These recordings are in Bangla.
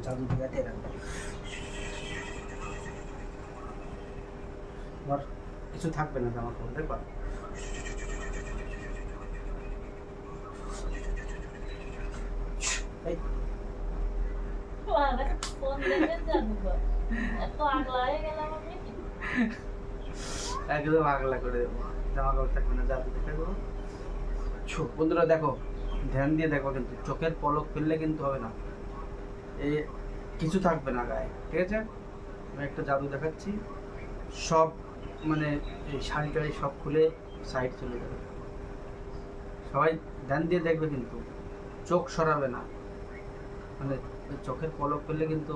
জাদু দেখাতে রাখবে। তোমার কিছু থাকবে না জামা কাপড়, দেখবা এই একদম আগলা করে দেবো, জামা কাপড় থাকবে না, জাদু দেখে দেবো। বন্ধুরা দেখো, ধ্যান দিয়ে দেখো, কিন্তু চোখের পলক ফেললে কিন্তু হবে না, এ কিছু থাকবে না গায়ে, ঠিক আছে? আমি একটা জাদু দেখাচ্ছি, সব মানে এই শাড়ি টাড়ি সব খুলে সাইড চলে যাবে। সবাই ধ্যান দিয়ে দেখবে, কিন্তু চোখ সরাবে না, মানে চোখের পলক ফেললে কিন্তু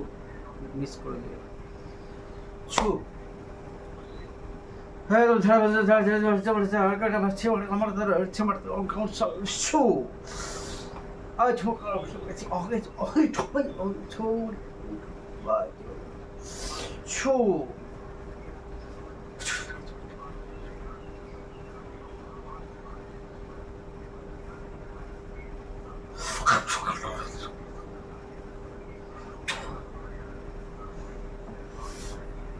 মিস করে দেবে। ছু হ্যাঁ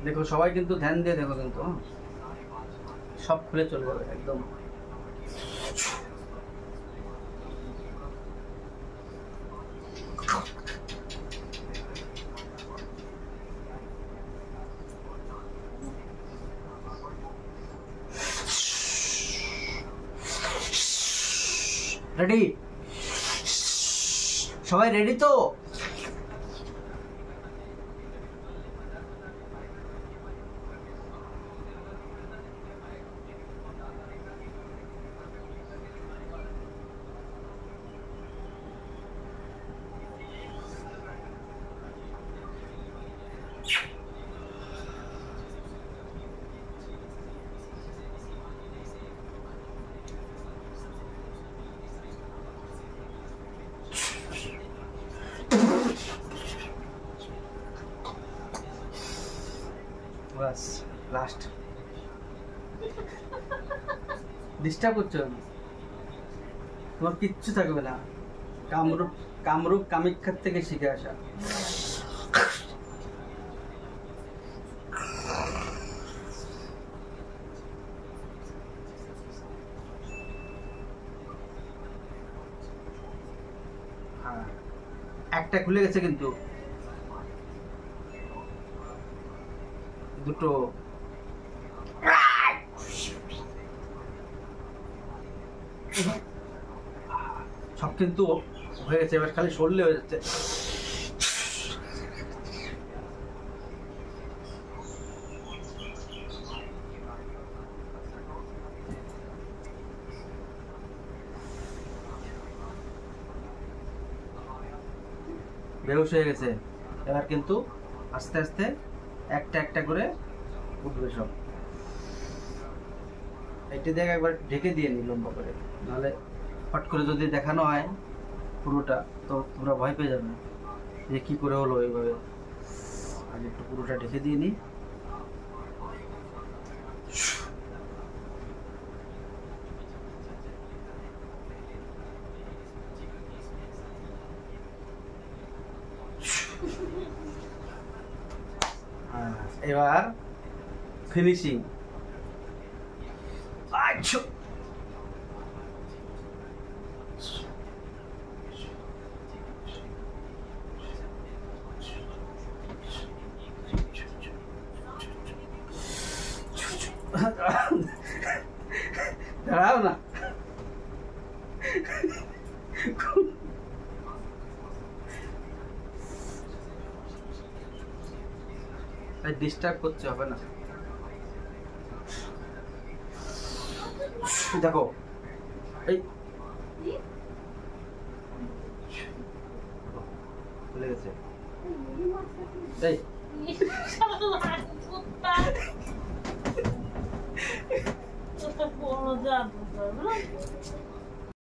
দেখো সবাই কিন্তু ধ্যান দিয়ে দেখো, কিন্তু সব খুলে চলে যাবে একদম। রেডি? সবাই রেডি তো? বাস লাস্ট। ডিস্টার্ব করছো, তোমার কিচ্ছু থাকবে না। কামরূপ কামাখ্যার থেকে শিখে আসা। হ্যাঁ, একটা খুলে গেছে, কিন্তু দুটো সব কিন্তু হয়ে গেছে, এবার খালি সরলে হয়ে যাচ্ছে। বেহুশ হয়ে গেছে, এবার কিন্তু আস্তে আস্তে একটা একটা করে উঠবে সব। একটি জায়গায় একবার ঢেকে দিয়ে নি লম্বা করে, নাহলে ফট করে যদি দেখানো হয় পুরোটা, তো তোমরা ভয় পেয়ে যাবে যে কি করে হলো এইভাবে। আগে একটু পুরোটা ঢেকে দিয়ে নি। এবার ফিনিশিং। দাঁড়াও না, ডিস্টার্ব করছে, হবে না। দেখো এই খুলে গেছে, এই